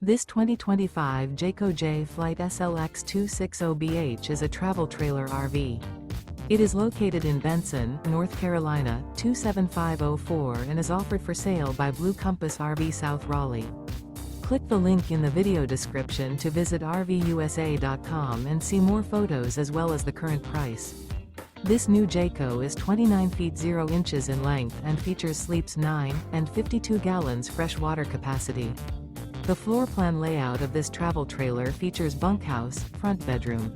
This 2025 Jayco Jay Flight SLX 260BH is a travel trailer RV. It is located in Benson, North Carolina, 27504 and is offered for sale by Blue Compass RV South Raleigh. Click the link in the video description to visit RVUSA.com and see more photos as well as the current price. This new Jayco is 29 feet 0 inches in length and features sleeps 9 and 52 gallons fresh water capacity. The floor plan layout of this travel trailer features bunkhouse, front bedroom.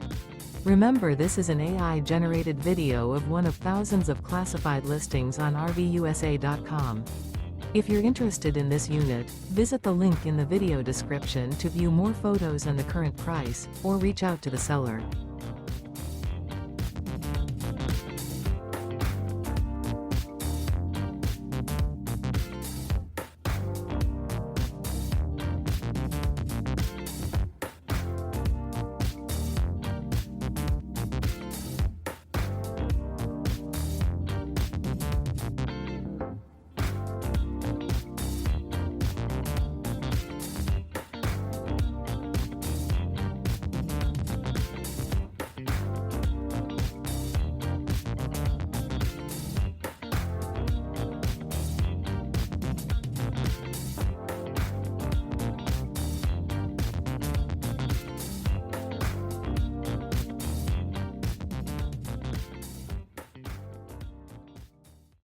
Remember, this is an AI-generated video of one of thousands of classified listings on RVUSA.com. If you're interested in this unit, visit the link in the video description to view more photos and the current price, or reach out to the seller.